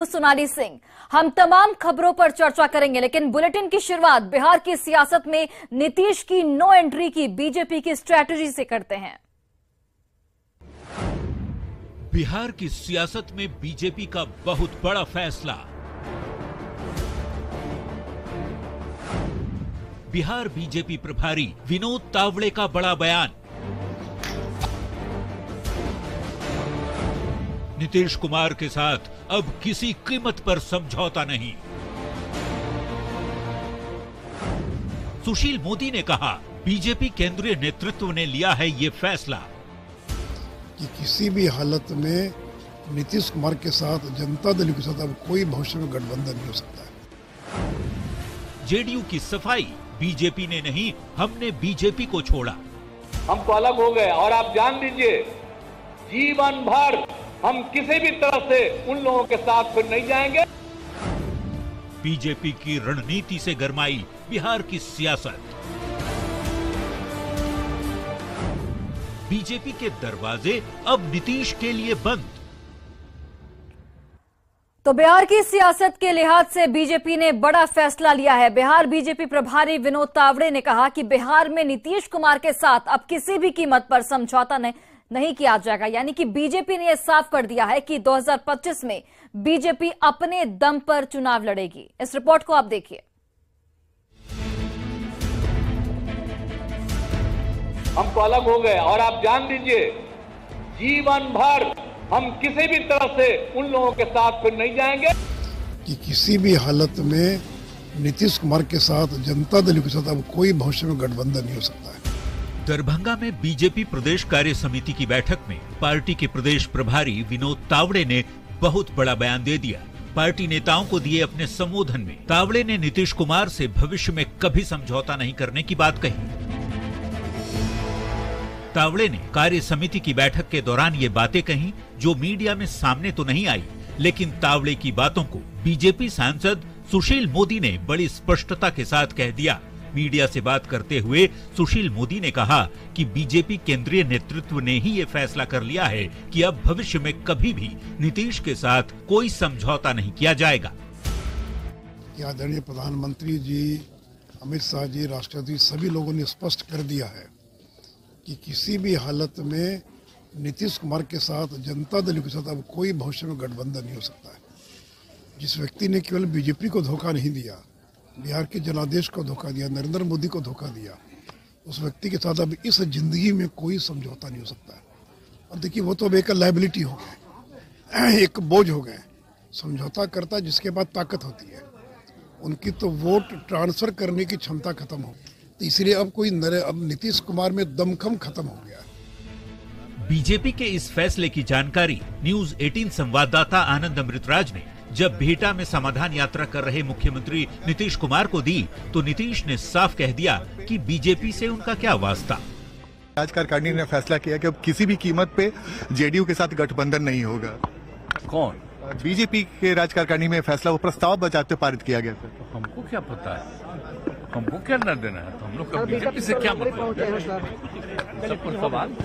सोनाली सिंह। हम तमाम खबरों पर चर्चा करेंगे, लेकिन बुलेटिन की शुरुआत बिहार की सियासत में नीतीश की नो एंट्री की बीजेपी की स्ट्रैटेजी से करते हैं। बिहार की सियासत में बीजेपी का बहुत बड़ा फैसला। बिहार बीजेपी प्रभारी विनोद तावड़े का बड़ा बयान। नीतीश कुमार के साथ अब किसी कीमत पर समझौता नहीं। सुशील मोदी ने कहा, बीजेपी केंद्रीय नेतृत्व ने लिया है ये फैसला कि किसी भी हालत में नीतीश कुमार के साथ जनता दल के साथ अब कोई भविष्य में गठबंधन नहीं हो सकता है। जेडीयू की सफाई, बीजेपी ने नहीं, हमने बीजेपी को छोड़ा। हम तो अलग हो गए और आप जान लीजिए, जीवन भर हम किसी भी तरह से उन लोगों के साथ फिर नहीं जाएंगे। बीजेपी की रणनीति से गरमाई बिहार की सियासत। बीजेपी के दरवाजे अब नीतीश के लिए बंद। तो बिहार की सियासत के लिहाज से बीजेपी ने बड़ा फैसला लिया है। बिहार बीजेपी प्रभारी विनोद तावड़े ने कहा कि बिहार में नीतीश कुमार के साथ अब किसी भी कीमत पर समझौता नहीं किया जाएगा। यानी कि बीजेपी ने यह साफ कर दिया है कि 2025 में बीजेपी अपने दम पर चुनाव लड़ेगी। इस रिपोर्ट को आप देखिए। हम तो अलग हो गए और आप जान लीजिए, जीवन भर हम किसी भी तरह से उन लोगों के साथ फिर नहीं जाएंगे। कि किसी भी हालत में नीतीश कुमार के साथ जनता दल के साथ अब कोई भविष्य में गठबंधन नहीं हो सकता है। दरभंगा में बीजेपी प्रदेश कार्य समिति की बैठक में पार्टी के प्रदेश प्रभारी विनोद तावड़े ने बहुत बड़ा बयान दे दिया। पार्टी नेताओं को दिए अपने संबोधन में तावड़े ने नीतीश कुमार से भविष्य में कभी समझौता नहीं करने की बात कही। तावड़े ने कार्य समिति की बैठक के दौरान ये बातें कही जो मीडिया में सामने तो नहीं आई, लेकिन तावड़े की बातों को बीजेपी सांसद सुशील मोदी ने बड़ी स्पष्टता के साथ कह दिया। मीडिया से बात करते हुए सुशील मोदी ने कहा कि बीजेपी केंद्रीय नेतृत्व ने ही ये फैसला कर लिया है कि अब भविष्य में कभी भी नीतीश के साथ कोई समझौता नहीं किया जाएगा। आदरणीय प्रधानमंत्री जी, अमित शाह जी, राष्ट्रपति, सभी लोगों ने स्पष्ट कर दिया है कि किसी भी हालत में नीतीश कुमार के साथ जनता दल के साथ अब कोई भविष्य में गठबंधन नहीं हो सकता है। जिस व्यक्ति ने केवल बीजेपी को धोखा नहीं दिया, बिहार के जनादेश को धोखा दिया, नरेंद्र मोदी को धोखा दिया, उस व्यक्ति के साथ अब इस जिंदगी में कोई समझौता नहीं हो सकता है। और देखिए, वो तो अब एक लायबिलिटी हो गए, एक बोझ हो गए। समझौता करता जिसके बाद ताकत होती है, उनकी तो वोट ट्रांसफर करने की क्षमता खत्म हो, तो इसलिए अब नीतीश कुमार में दमखम खत्म हो गया। बीजेपी के इस फैसले की जानकारी न्यूज 18 संवाददाता आनंद अमृतराज ने जब बिहटा में समाधान यात्रा कर रहे मुख्यमंत्री नीतीश कुमार को दी, तो नीतीश ने साफ कह दिया कि बीजेपी से उनका क्या वास्ता। राज्य ने फैसला किया कि अब किसी भी कीमत पे जेडीयू के साथ गठबंधन नहीं होगा। कौन? बीजेपी के राज्य में फैसला, वो प्रस्ताव बचाते पारित किया गया था। तो हमको क्या पता है, हमको क्या न देना है, तो हम लोग का बीजेपी से क्या मतलब है? सब कुछ सवाल।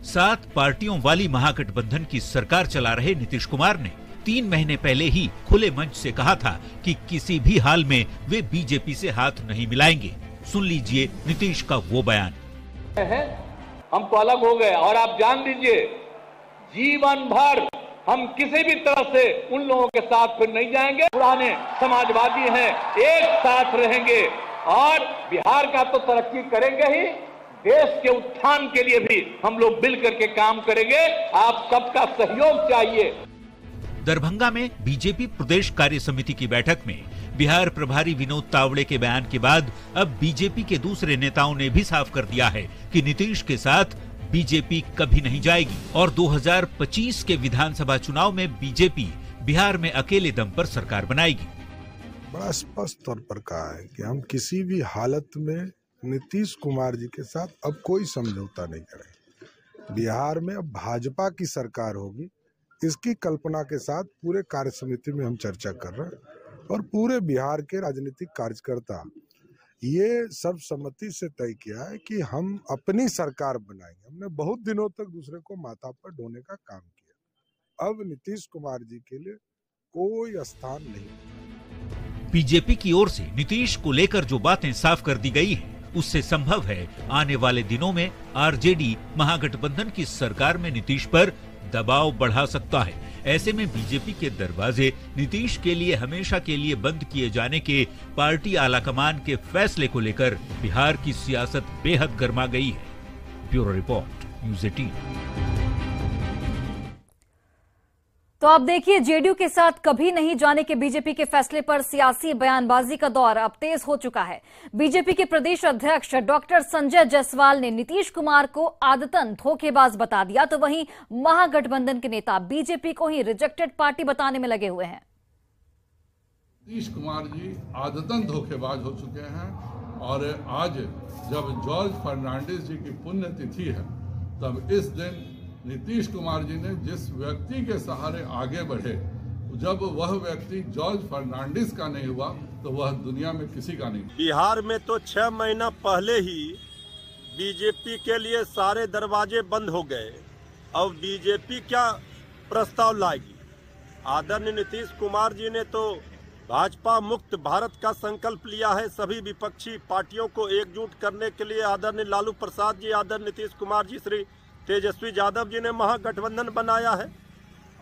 7 पार्टियों वाली महागठबंधन की सरकार चला रहे नीतीश कुमार ने 3 महीने पहले ही खुले मंच से कहा था कि किसी भी हाल में वे बीजेपी से हाथ नहीं मिलाएंगे। सुन लीजिए नीतीश का वो बयान। हम तो अलग हो गए और आप जान लीजिए, जीवन भर हम किसी भी तरह से उन लोगों के साथ फिर नहीं जाएंगे। पुराने समाजवादी हैं, एक साथ रहेंगे और बिहार का तो तरक्की करेंगे ही, देश के उत्थान के लिए भी हम लोग मिल करके काम करेंगे। आप सबका सहयोग चाहिए। दरभंगा में बीजेपी प्रदेश कार्य समिति की बैठक में बिहार प्रभारी विनोद तावड़े के बयान के बाद अब बीजेपी के दूसरे नेताओं ने भी साफ कर दिया है कि नीतीश के साथ बीजेपी कभी नहीं जाएगी और 2025 के विधानसभा चुनाव में बीजेपी बिहार में अकेले दम पर सरकार बनाएगी। बड़ा स्पष्ट तौर पर कहा है कि हम किसी भी हालत में नीतीश कुमार जी के साथ अब कोई समझौता नहीं करेंगे। बिहार में अब भाजपा की सरकार होगी, इसकी कल्पना के साथ पूरे कार्य समिति में हम चर्चा कर रहे हैं और पूरे बिहार के राजनीतिक कार्यकर्ता ये सब सम्मति से तय किया है कि हम अपनी सरकार बनाएंगे। हमने बहुत दिनों तक दूसरे को माथा पर ढोने का काम किया। अब नीतीश कुमार जी के लिए कोई स्थान नहीं। बीजेपी की ओर से नीतीश को लेकर जो बातें साफ कर दी गई हैं, उससे संभव है आने वाले दिनों में आरजेडी महागठबंधन की सरकार में नीतीश पर दबाव बढ़ा सकता है। ऐसे में बीजेपी के दरवाजे नीतीश के लिए हमेशा के लिए बंद किए जाने के पार्टी आलाकमान के फैसले को लेकर बिहार की सियासत बेहद गर्मा गई है। Bureau report, news 18। तो आप देखिए, जेडीयू के साथ कभी नहीं जाने के बीजेपी के फैसले पर सियासी बयानबाजी का दौर अब तेज हो चुका है। बीजेपी के प्रदेश अध्यक्ष डॉक्टर संजय जायसवाल ने नीतीश कुमार को आदतन धोखेबाज बता दिया, तो वहीं महागठबंधन के नेता बीजेपी को ही रिजेक्टेड पार्टी बताने में लगे हुए हैं। नीतीश कुमार जी आदतन धोखेबाज हो चुके हैं और आज जब जॉर्ज फर्नांडिस जी की पुण्यतिथि है, तब इस दिन नीतीश कुमार जी ने जिस व्यक्ति के सहारे आगे बढ़े, जब वह व्यक्ति जॉर्ज फर्नांडिस का नहीं हुआ तो वह दुनिया में किसी का नहीं। बिहार में तो 6 महीना पहले ही बीजेपी के लिए सारे दरवाजे बंद हो गए। अब बीजेपी क्या प्रस्ताव लाएगी? आदरणीय नीतीश कुमार जी ने तो भाजपा मुक्त भारत का संकल्प लिया है। सभी विपक्षी पार्टियों को एकजुट करने के लिए आदरणीय लालू प्रसाद जी, आदरणीय नीतीश कुमार जी, श्री तेजस्वी यादव जी ने महागठबंधन बनाया है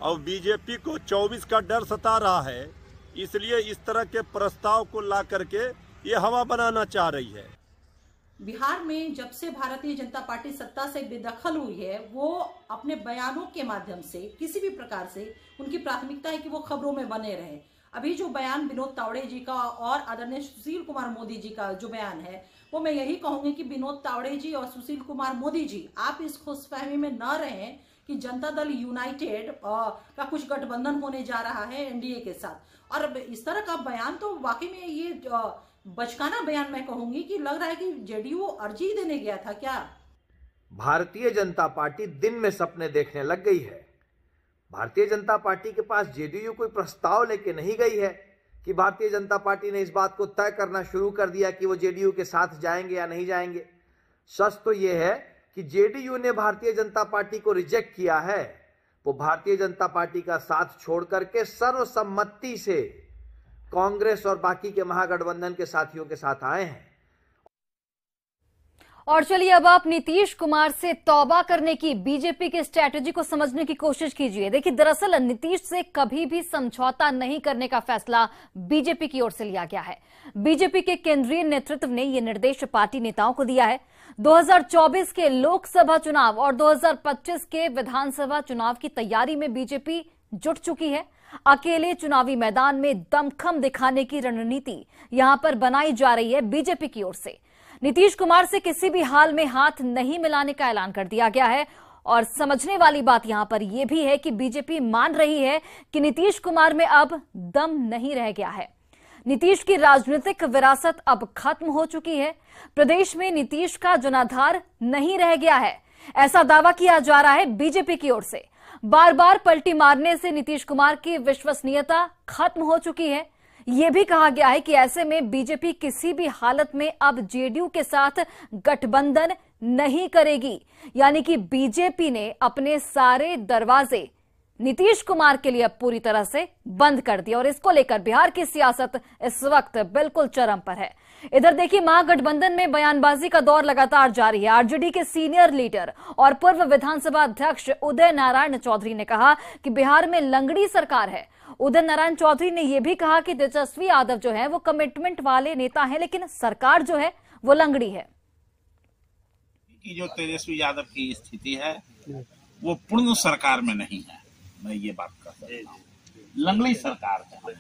और बीजेपी को 24 का डर सता रहा है, इसलिए इस तरह के प्रस्ताव को ला करके ये हवा बनाना चाह रही है। बिहार में जब से भारतीय जनता पार्टी सत्ता से बेदखल हुई है, वो अपने बयानों के माध्यम से किसी भी प्रकार से उनकी प्राथमिकता है कि वो खबरों में बने रहे। अभी जो बयान विनोद तावड़े जी का और आदरणीय सुशील कुमार मोदी जी का जो बयान है, वो मैं यही कहूंगी कि विनोद तावड़े जी और सुशील कुमार मोदी जी, आप इस खुशफहमी में न रहें कि जनता दल यूनाइटेड का कुछ गठबंधन होने जा रहा है एनडीए के साथ। और इस तरह का बयान तो वाकई में ये बचकाना बयान मैं कहूंगी कि लग रहा है कि जेडीयू अर्जी देने गया था क्या। भारतीय जनता पार्टी दिन में सपने देखने लग गई है। भारतीय जनता पार्टी के पास जेडीयू कोई प्रस्ताव लेके नहीं गई है कि भारतीय जनता पार्टी ने इस बात को तय करना शुरू कर दिया कि वो जेडीयू के साथ जाएंगे या नहीं जाएंगे। सच तो ये है कि जेडीयू ने भारतीय जनता पार्टी को रिजेक्ट किया है। वो भारतीय जनता पार्टी का साथ छोड़ करके सर्वसम्मति से कांग्रेस और बाकी के महागठबंधन के साथियों के साथ आए हैं। और चलिए अब आप नीतीश कुमार से तौबा करने की बीजेपी की स्ट्रैटेजी को समझने की कोशिश कीजिए। देखिए, दरअसल नीतीश से कभी भी समझौता नहीं करने का फैसला बीजेपी की ओर से लिया गया है। बीजेपी के केंद्रीय नेतृत्व ने यह निर्देश पार्टी नेताओं को दिया है। 2024 के लोकसभा चुनाव और 2025 के विधानसभा चुनाव की तैयारी में बीजेपी जुट चुकी है। अकेले चुनावी मैदान में दमखम दिखाने की रणनीति यहां पर बनाई जा रही है बीजेपी की ओर से। नीतीश कुमार से किसी भी हाल में हाथ नहीं मिलाने का ऐलान कर दिया गया है। और समझने वाली बात यहां पर यह भी है कि बीजेपी मान रही है कि नीतीश कुमार में अब दम नहीं रह गया है। नीतीश की राजनीतिक विरासत अब खत्म हो चुकी है। प्रदेश में नीतीश का जनाधार नहीं रह गया है, ऐसा दावा किया जा रहा है बीजेपी की ओर से। बार बार पलटी मारने से नीतीश कुमार की विश्वसनीयता खत्म हो चुकी है। यह भी कहा गया है कि ऐसे में बीजेपी किसी भी हालत में अब जेडीयू के साथ गठबंधन नहीं करेगी। यानी कि बीजेपी ने अपने सारे दरवाजे नीतीश कुमार के लिए अब पूरी तरह से बंद कर दिया और इसको लेकर बिहार की सियासत इस वक्त बिल्कुल चरम पर है। इधर देखिए, महागठबंधन में बयानबाजी का दौर लगातार जारी है। आरजेडी के सीनियर लीडर और पूर्व विधानसभा अध्यक्ष उदय नारायण चौधरी ने कहा कि बिहार में लंगड़ी सरकार है। उदय नारायण चौधरी ने यह भी कहा कि तेजस्वी यादव जो है वो कमिटमेंट वाले नेता है, लेकिन सरकार जो है वो लंगड़ी है। जो तेजस्वी यादव की स्थिति है वो पूर्ण सरकार में नहीं है, मैं ये बात कर सकता हूँ, लंगड़ी सरकार है।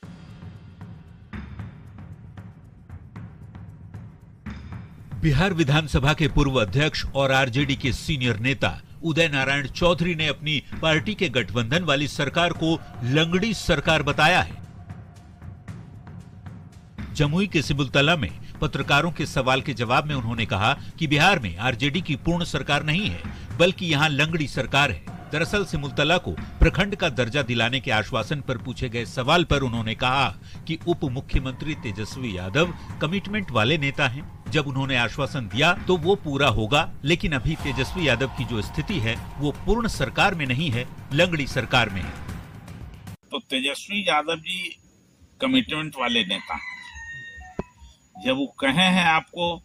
बिहार विधानसभा के पूर्व अध्यक्ष और आरजेडी के सीनियर नेता उदय नारायण चौधरी ने अपनी पार्टी के गठबंधन वाली सरकार को लंगड़ी सरकार बताया है। जमुई के सिमुलतला में पत्रकारों के सवाल के जवाब में उन्होंने कहा कि बिहार में आरजेडी की पूर्ण सरकार नहीं है, बल्कि यहां लंगड़ी सरकार है। दरअसल सिमुलतला को प्रखंड का दर्जा दिलाने के आश्वासन पर पूछे गए सवाल पर उन्होंने कहा कि उप मुख्यमंत्री तेजस्वी यादव कमिटमेंट वाले नेता हैं। जब उन्होंने आश्वासन दिया तो वो पूरा होगा, लेकिन अभी तेजस्वी यादव की जो स्थिति है वो पूर्ण सरकार में नहीं है, लंगड़ी सरकार में है। तो तेजस्वी यादव जी कमिटमेंट वाले नेता हैं। जब वो कहे हैं आपको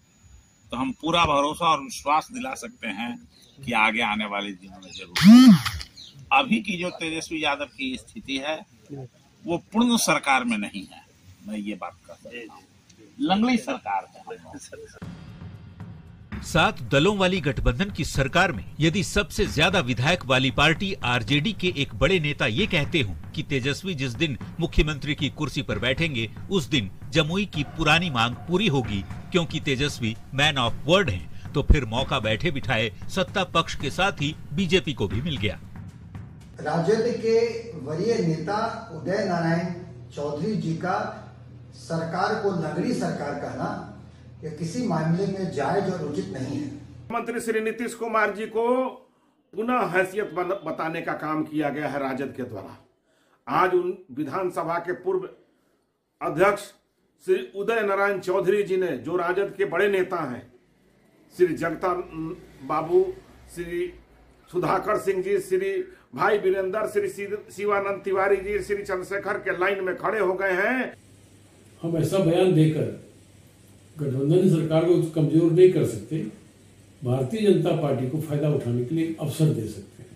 तो हम पूरा भरोसा और विश्वास दिला सकते हैं कि आगे आने वाले दिनों में जरूर। अभी की जो तेजस्वी यादव की स्थिति है वो पूर्ण सरकार में नहीं है, मैं ये बात कर सकता हूँ, लंगड़ी सरकार है। 7 दलों वाली गठबंधन की सरकार में यदि सबसे ज्यादा विधायक वाली पार्टी आरजेडी के एक बड़े नेता ये कहते हो कि तेजस्वी जिस दिन मुख्यमंत्री की कुर्सी पर बैठेंगे उस दिन जमुई की पुरानी मांग पूरी होगी, क्योंकि तेजस्वी मैन ऑफ वर्ड हैं, तो फिर मौका बैठे बिठाए सत्ता पक्ष के साथ ही बीजेपी को भी मिल गया। राजद के वरीय नेता उदय नारायण चौधरी जी का सरकार को लंगड़ी सरकार कहना ये किसी मामले में जायज और उचित नहीं है। मंत्री श्री नीतीश कुमार जी को पुनः हैसियत बताने का काम किया गया है राजद के द्वारा। आज उन विधानसभा के पूर्व अध्यक्ष श्री उदय नारायण चौधरी जी ने, जो राजद के बड़े नेता हैं, श्री जगता बाबू, श्री सुधाकर सिंह जी, श्री भाई वीरेंद्र, श्री शिवानंद तिवारी जी, श्री चंद्रशेखर के लाइन में खड़े हो गए हैं। हम ऐसा बयान देकर गठबंधन सरकार को कमजोर नहीं कर सकते, भारतीय जनता पार्टी को फायदा उठाने के लिए अवसर दे सकते हैं।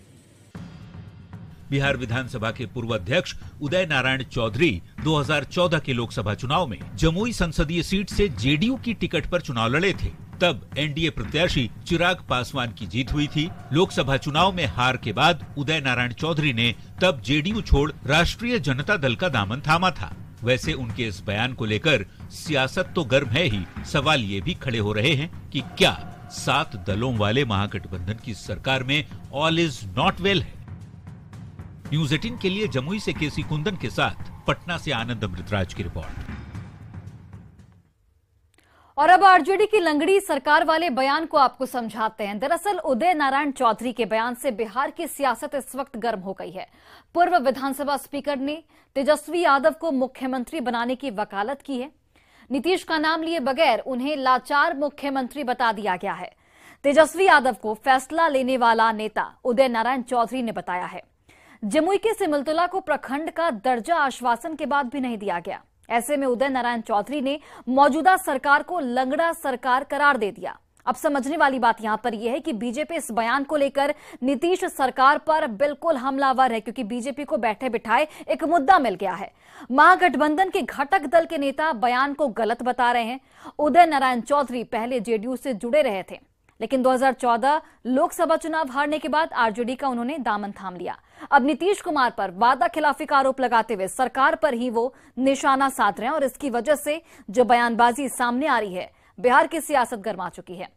बिहार विधानसभा के पूर्व अध्यक्ष उदय नारायण चौधरी 2014 के लोकसभा चुनाव में जमुई संसदीय सीट से जेडीयू की टिकट पर चुनाव लड़े थे। तब एनडीए प्रत्याशी चिराग पासवान की जीत हुई थी। लोकसभा चुनाव में हार के बाद उदय नारायण चौधरी ने तब जेडीयू छोड़ राष्ट्रीय जनता दल का दामन थामा था। वैसे उनके इस बयान को लेकर सियासत तो गर्म है ही, सवाल ये भी खड़े हो रहे हैं कि क्या 7 दलों वाले महागठबंधन की सरकार में ऑल इज नॉट वेल है। न्यूज़ 18 के लिए जमुई से केसी कुंदन के साथ पटना से आनंद अमृतराज की रिपोर्ट। और अब आरजेडी की लंगड़ी सरकार वाले बयान को आपको समझाते हैं। दरअसल उदय नारायण चौधरी के बयान से बिहार की सियासत इस वक्त गर्म हो गई है। पूर्व विधानसभा स्पीकर ने तेजस्वी यादव को मुख्यमंत्री बनाने की वकालत की है। नीतीश का नाम लिए बगैर उन्हें लाचार मुख्यमंत्री बता दिया गया है। तेजस्वी यादव को फैसला लेने वाला नेता उदय नारायण चौधरी ने बताया है। जमुई के सिमुलतला को प्रखंड का दर्जा आश्वासन के बाद भी नहीं दिया गया। ऐसे में उदय नारायण चौधरी ने मौजूदा सरकार को लंगड़ा सरकार करार दे दिया। अब समझने वाली बात यहां पर यह है कि बीजेपी इस बयान को लेकर नीतीश सरकार पर बिल्कुल हमलावर है, क्योंकि बीजेपी को बैठे बिठाए एक मुद्दा मिल गया है। महागठबंधन के घटक दल के नेता बयान को गलत बता रहे हैं। उदय नारायण चौधरी पहले जेडीयू से जुड़े रहे थे, लेकिन 2014 लोकसभा चुनाव हारने के बाद आरजेडी का उन्होंने दामन थाम लिया। अब नीतीश कुमार पर वादा खिलाफी का आरोप लगाते हुए सरकार पर ही वो निशाना साध रहे हैं और इसकी वजह से जो बयानबाजी सामने आ रही है, बिहार की सियासत गर्मा चुकी है।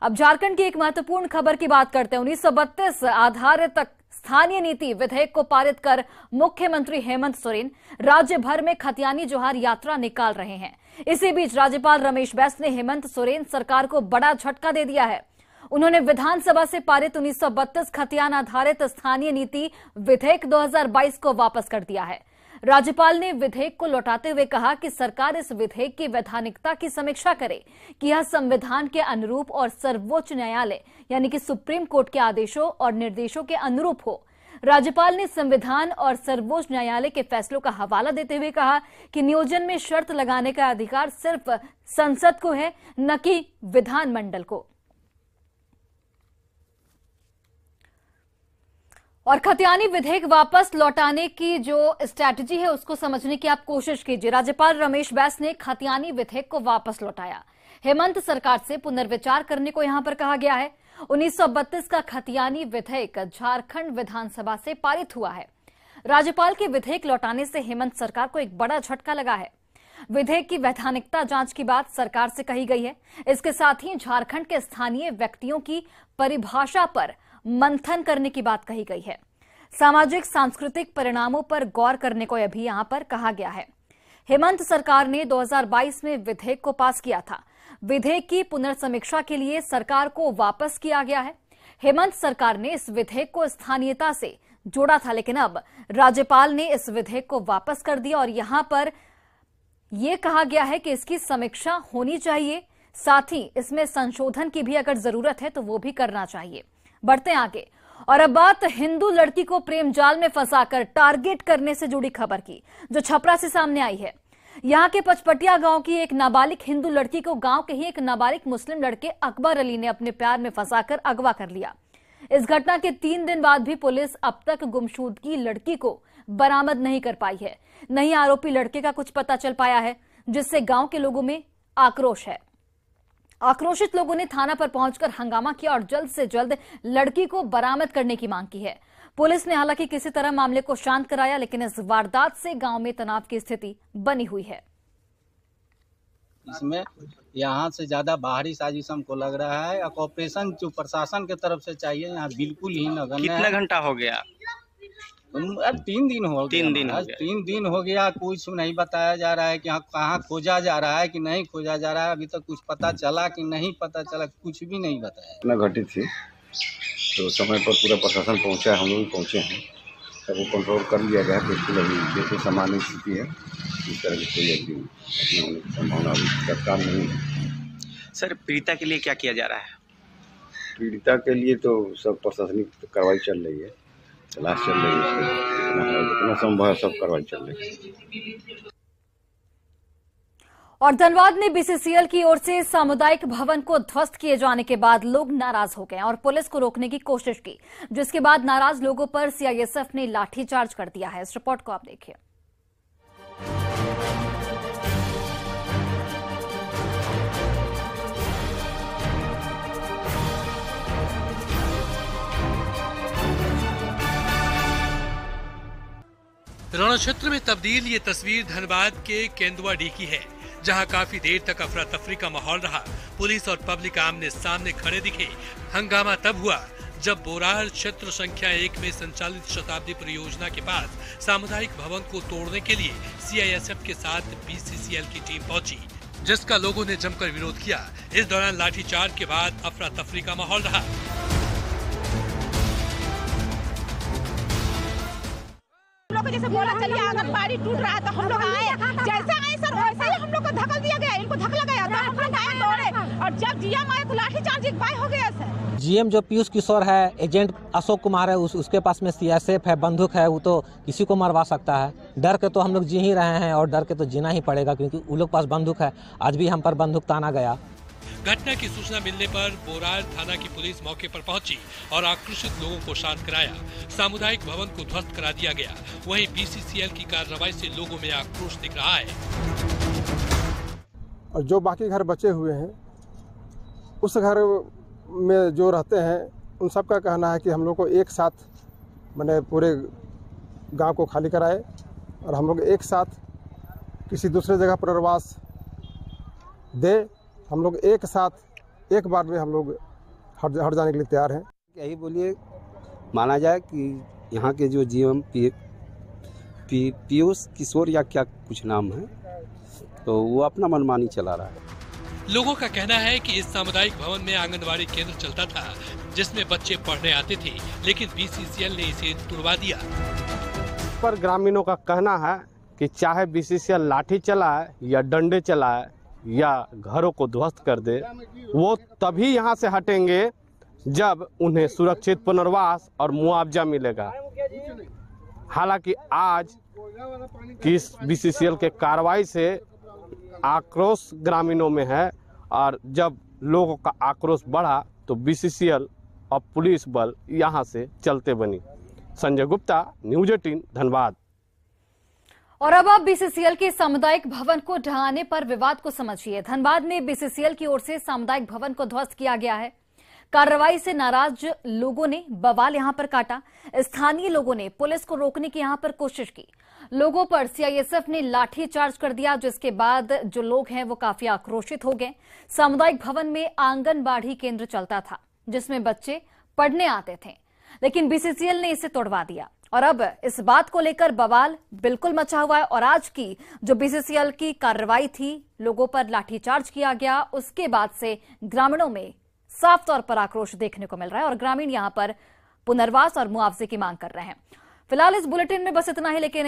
अब झारखंड की एक महत्वपूर्ण खबर की बात करते हैं। 1932 आधारित स्थानीय नीति विधेयक को पारित कर मुख्यमंत्री हेमंत सोरेन राज्य भर में खतियानी जोहार यात्रा निकाल रहे हैं। इसी बीच राज्यपाल रमेश बैस ने हेमंत सोरेन सरकार को बड़ा झटका दे दिया है। उन्होंने विधानसभा से पारित 1932 खतियान आधारित स्थानीय नीति विधेयक 2022 को वापस कर दिया है। राज्यपाल ने विधेयक को लौटाते हुए कहा कि सरकार इस विधेयक की वैधानिकता की समीक्षा करे कि यह संविधान के अनुरूप और सर्वोच्च न्यायालय यानी कि सुप्रीम कोर्ट के आदेशों और निर्देशों के अनुरूप हो। राज्यपाल ने संविधान और सर्वोच्च न्यायालय के फैसलों का हवाला देते हुए कहा कि नियोजन में शर्त लगाने का अधिकार सिर्फ संसद को है, न कि विधानमंडल को। और खतियानी विधेयक वापस लौटाने की जो स्ट्रैटेजी है उसको समझने की आप कोशिश कीजिए। राज्यपाल रमेश बैस ने खतियानी विधेयक को वापस लौटाया। हेमंत सरकार से पुनर्विचार करने को यहां पर कहा गया है। 1932 का खतियानी विधेयक झारखंड विधानसभा से पारित हुआ है। राज्यपाल के विधेयक लौटाने से हेमंत सरकार को एक बड़ा झटका लगा है। विधेयक की वैधानिकता जांच की बात सरकार से कही गई है। इसके साथ ही झारखंड के स्थानीय व्यक्तियों की परिभाषा पर मंथन करने की बात कही गई है। सामाजिक सांस्कृतिक परिणामों पर गौर करने को भी यहां पर कहा गया है। हेमंत सरकार ने 2022 में विधेयक को पास किया था। विधेयक की पुनर्समीक्षा के लिए सरकार को वापस किया गया है। हेमंत सरकार ने इस विधेयक को स्थानीयता से जोड़ा था, लेकिन अब राज्यपाल ने इस विधेयक को वापस कर दिया और यहां पर यह कहा गया है कि इसकी समीक्षा होनी चाहिए, साथ ही इसमें संशोधन की भी अगर जरूरत है तो वो भी करना चाहिए। बढ़ते हैं आगे और अब बात हिंदू लड़की को प्रेम जाल में फंसाकर टारगेट करने से जुड़ी खबर की, जो छपरा से सामने आई है। यहां के पचपटिया गांव की एक नाबालिग हिंदू लड़की को गांव के ही एक नाबालिग मुस्लिम लड़के अकबर अली ने अपने प्यार में फंसाकर अगवा कर लिया। इस घटना के 3 दिन बाद भी पुलिस अब तक गुमशुदगी लड़की को बरामद नहीं कर पाई है। नहीं आरोपी लड़के का कुछ पता चल पाया है, जिससे गांव के लोगों में आक्रोश है। आक्रोशित लोगों ने थाना पर पहुंचकर हंगामा किया और जल्द से जल्द लड़की को बरामद करने की मांग की है। पुलिस ने हालांकि किसी तरह मामले को शांत कराया, लेकिन इस वारदात से गांव में तनाव की स्थिति बनी हुई है। इसमें यहाँ से ज्यादा बाहरी साजिश हमको लग रहा है। ऑपरेशन जो प्रशासन के तरफ से चाहिए यहाँ बिल्कुल ही नगण्य। कितना घंटा हो गया? अब 3 दिन हो गया। 3 दिन हो गया, कुछ नहीं बताया जा रहा है कि कहाँ खोजा जा रहा है कि नहीं खोजा जा रहा है। अभी तक कुछ पता चला कि नहीं पता चला, कुछ भी नहीं बताया। घटना घटित थी तो समय पर पूरा प्रशासन पहुंचा है, हम लोग भी पहुंचे हैं, सबको कंट्रोल कर लिया गया। बिल्कुल अभी जैसे सामान्य स्थिति है, इस तरह की कोई अभी होने की संभावना सरकार नहीं है। सर, पीड़िता के लिए क्या किया जा रहा है? पीड़िता के लिए तो सब प्रशासनिक कार्रवाई चल रही है, तलाश चल रही है, जितना संभव है सब कार्रवाई चल रही है। और धनबाद में बीसीसीएल की ओर से सामुदायिक भवन को ध्वस्त किए जाने के बाद लोग नाराज हो गए और पुलिस को रोकने की कोशिश की, जिसके बाद नाराज लोगों पर सीआईएसएफ ने लाठीचार्ज कर दिया है। इस रिपोर्ट को आप देखिए। रण क्षेत्र में तब्दील ये तस्वीर धनबाद के केंदुआडीह की है, जहां काफी देर तक अफरा तफरी का माहौल रहा। पुलिस और पब्लिक आमने सामने खड़े दिखे। हंगामा तब हुआ जब बोरार क्षेत्र संख्या 1 में संचालित शताब्दी परियोजना के पास सामुदायिक भवन को तोड़ने के लिए सीआईएसएफ के साथ बीसीसीएल की टीम पहुंची, जिसका लोगों ने जमकर विरोध किया। इस दौरान लाठीचार्ज के बाद अफरा तफरी का माहौल रहा। जैसे बोला चलिए आंगनबाड़ी टूट रहा था, हम लोग आए, जैसे आए सर वैसे ही हम लोग को धक्का दिया गया, इनको धक्का लगाया था, हम लोग आए दौड़े और जब जीएम आए तो लाठीचार्ज एक बार हो गया सर। जीएम जो पीयूष किशोर है, एजेंट अशोक कुमार है, उसके पास में सीआईएसएफ है, बंदूक है, वो तो किसी को मरवा सकता है। डर के तो हम लोग जी ही रहे हैं और डर के तो जीना ही पड़ेगा, क्योंकि उन लोग पास बंदूक है। आज भी हम पर बंदूक ताना गया। घटना की सूचना मिलने पर बोरार थाना की पुलिस मौके पर पहुंची और आक्रोशित लोगों को शांत कराया। सामुदायिक भवन को ध्वस्त करा दिया गया। वहीं बीसीसीएल की कार्रवाई से लोगों में आक्रोश दिख रहा है। और जो बाकी घर बचे हुए हैं, उस घर में जो रहते हैं, उन सब का कहना है कि हम लोग को एक साथ मैंने पूरे गांव को खाली कराए और हम लोग एक साथ किसी दूसरे जगह पुनर्वास दे। हम लोग एक साथ एक बार में हम लोग हट जाने के लिए तैयार हैं। यही बोलिए, माना जाए कि यहाँ के जो जीएम पीयूष किशोर या क्या कुछ नाम है, तो वो अपना मनमानी चला रहा है। लोगों का कहना है कि इस सामुदायिक भवन में आंगनबाड़ी केंद्र चलता था, जिसमें बच्चे पढ़ने आते थे, लेकिन बीसीसीएल ने इसे तुड़वा दिया। पर ग्रामीणों का कहना है कि चाहे बीसीसीएल लाठी चलाए या डंडे चलाए या घरों को ध्वस्त कर दे, वो तभी यहाँ से हटेंगे जब उन्हें सुरक्षित पुनर्वास और मुआवजा मिलेगा। हालांकि आज की इस बीसीसीएल के कार्रवाई से आक्रोश ग्रामीणों में है और जब लोगों का आक्रोश बढ़ा तो बीसीसीएल और पुलिस बल यहाँ से चलते बनी। संजय गुप्ता, न्यूज 18 धनबाद। और अब आप बीसीसीएल के सामुदायिक भवन को ढहाने पर विवाद को समझिए। धनबाद में बीसीसीएल की ओर से सामुदायिक भवन को ध्वस्त किया गया है। कार्रवाई से नाराज लोगों ने बवाल यहां पर काटा। स्थानीय लोगों ने पुलिस को रोकने की यहां पर कोशिश की। लोगों पर सीआईएसएफ ने लाठीचार्ज कर दिया, जिसके बाद जो लोग हैं वो काफी आक्रोशित हो गए। सामुदायिक भवन में आंगनबाड़ी केंद्र चलता था, जिसमें बच्चे पढ़ने आते थे, लेकिन बीसीसीएल ने इसे तोड़वा दिया और अब इस बात को लेकर बवाल बिल्कुल मचा हुआ है। और आज की जो बीसीसीएल की कार्रवाई थी, लोगों पर लाठीचार्ज किया गया, उसके बाद से ग्रामीणों में साफ तौर पर आक्रोश देखने को मिल रहा है और ग्रामीण यहां पर पुनर्वास और मुआवजे की मांग कर रहे हैं। फिलहाल इस बुलेटिन में बस इतना ही, लेकिन